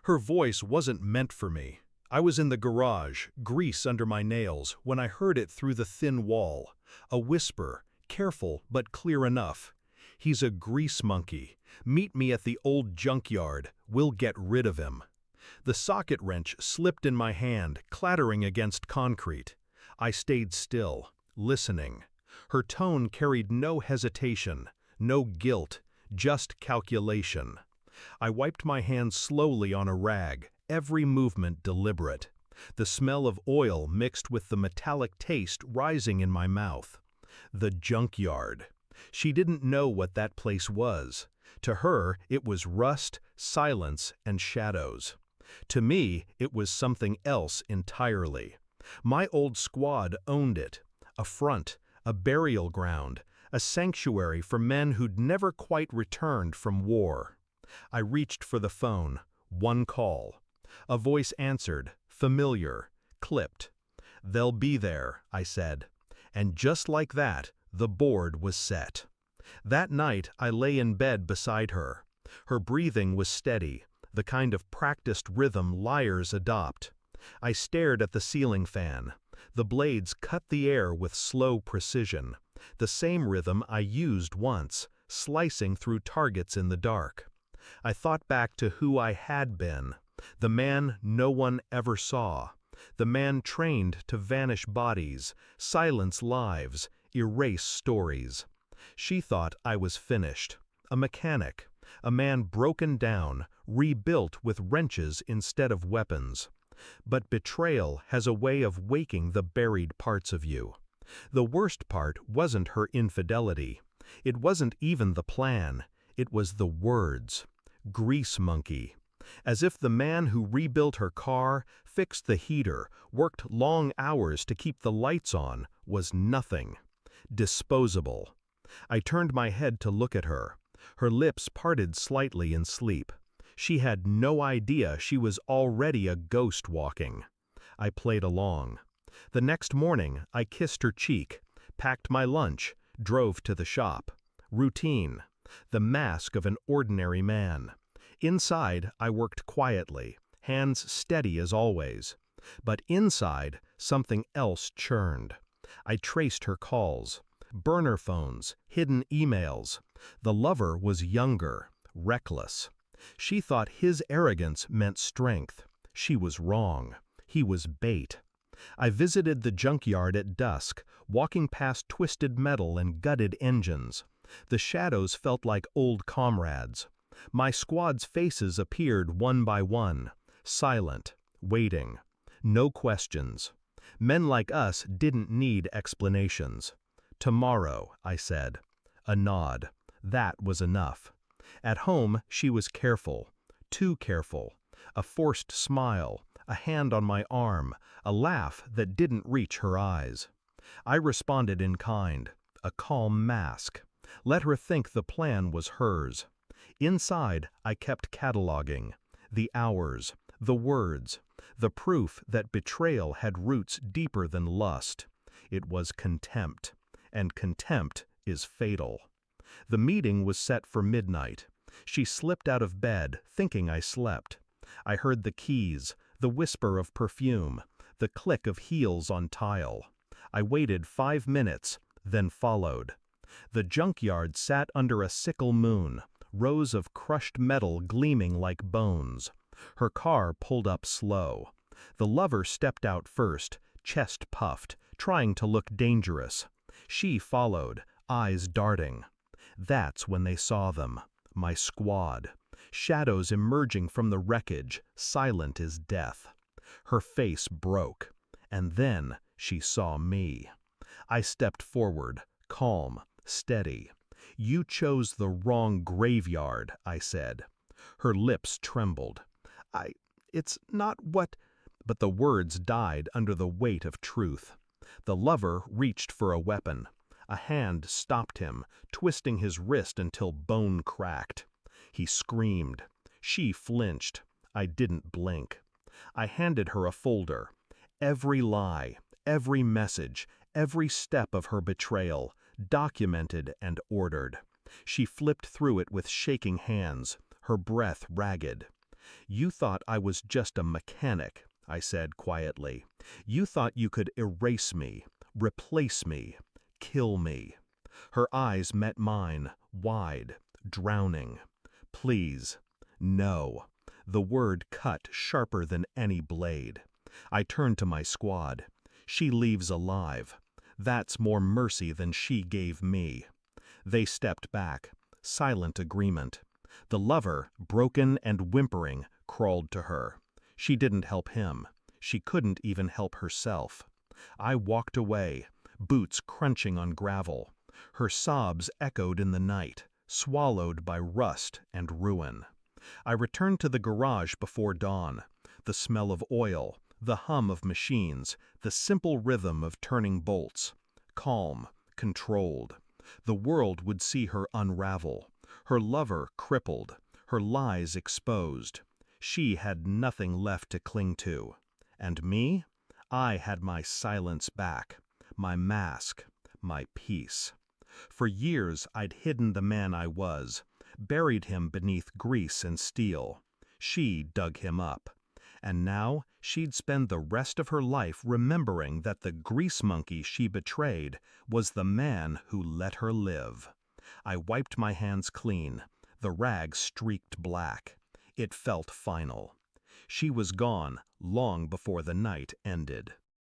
Her voice wasn't meant for me. I was in the garage, grease under my nails, when I heard it through the thin wall. A whisper, careful but clear enough. "He's a grease monkey. Meet me at the old junkyard. We'll get rid of him." The socket wrench slipped in my hand, clattering against concrete. I stayed still, listening. Her tone carried no hesitation, no guilt, just calculation. I wiped my hands slowly on a rag, every movement deliberate. The smell of oil mixed with the metallic taste rising in my mouth. The junkyard. She didn't know what that place was. To her, it was rust, silence, and shadows. To me, it was something else entirely. My old squad owned it. A front, a burial ground, a sanctuary for men who'd never quite returned from war. I reached for the phone. One call. A voice answered, familiar, clipped. "They'll be there," I said. And just like that, the board was set. That night, I lay in bed beside her. Her breathing was steady, the kind of practiced rhythm liars adopt. I stared at the ceiling fan. The blades cut the air with slow precision, the same rhythm I used once, slicing through targets in the dark. I thought back to who I had been, the man no one ever saw, the man trained to vanish bodies, silence lives, erase stories. She thought I was finished, a mechanic, a man broken down, rebuilt with wrenches instead of weapons. But betrayal has a way of waking the buried parts of you. The worst part wasn't her infidelity. It wasn't even the plan. It was the words. Grease monkey. As if the man who rebuilt her car, fixed the heater, worked long hours to keep the lights on, was nothing. Disposable. I turned my head to look at her. Her lips parted slightly in sleep. She had no idea she was already a ghost walking. I played along. The next morning, I kissed her cheek, packed my lunch, drove to the shop. Routine. The mask of an ordinary man. Inside, I worked quietly, hands steady as always. But inside, something else churned. I traced her calls. Burner phones, hidden emails. The lover was younger, reckless. She thought his arrogance meant strength. She was wrong. He was bait. I visited the junkyard at dusk, walking past twisted metal and gutted engines. The shadows felt like old comrades. My squad's faces appeared one by one, silent, waiting. No questions. Men like us didn't need explanations. "Tomorrow," I said. A nod. That was enough. At home, she was careful. Too careful. A forced smile, a hand on my arm, a laugh that didn't reach her eyes. I responded in kind, a calm mask. Let her think the plan was hers. Inside, I kept cataloging. The hours, the words, the proof that betrayal had roots deeper than lust. It was contempt. And contempt is fatal. The meeting was set for midnight. She slipped out of bed, thinking I slept. I heard the keys, the whisper of perfume, the click of heels on tile. I waited 5 minutes, then followed. The junkyard sat under a sickle moon, rows of crushed metal gleaming like bones. Her car pulled up slow. The lover stepped out first, chest puffed, trying to look dangerous. She followed, eyes darting. That's when they saw them, my squad. Shadows emerging from the wreckage, silent as death. Her face broke. And then she saw me. I stepped forward, calm, steady. "You chose the wrong graveyard," I said. Her lips trembled. It's not what—" But the words died under the weight of truth. The lover reached for a weapon. A hand stopped him, twisting his wrist until bone cracked. He screamed. She flinched. I didn't blink. I handed her a folder. Every lie, every message, every step of her betrayal, documented and ordered. She flipped through it with shaking hands, her breath ragged. "You thought I was just a mechanic," I said quietly. "You thought you could erase me, replace me, kill me." Her eyes met mine, wide, drowning. "Please, no." The word cut sharper than any blade. I turned to my squad. "She leaves alive. That's more mercy than she gave me." They stepped back, silent agreement. The lover, broken and whimpering, crawled to her. She didn't help him. She couldn't even help herself. I walked away, boots crunching on gravel. Her sobs echoed in the night, swallowed by rust and ruin. I returned to the garage before dawn. The smell of oil, the hum of machines, the simple rhythm of turning bolts. Calm, controlled. The world would see her unravel. Her lover crippled, her lies exposed. She had nothing left to cling to. And me? I had my silence back, my mask, my peace. For years I'd hidden the man I was, buried him beneath grease and steel. She dug him up. And now she'd spend the rest of her life remembering that the grease monkey she betrayed was the man who let her live. I wiped my hands clean. The rag streaked black. It felt final. She was gone long before the night ended.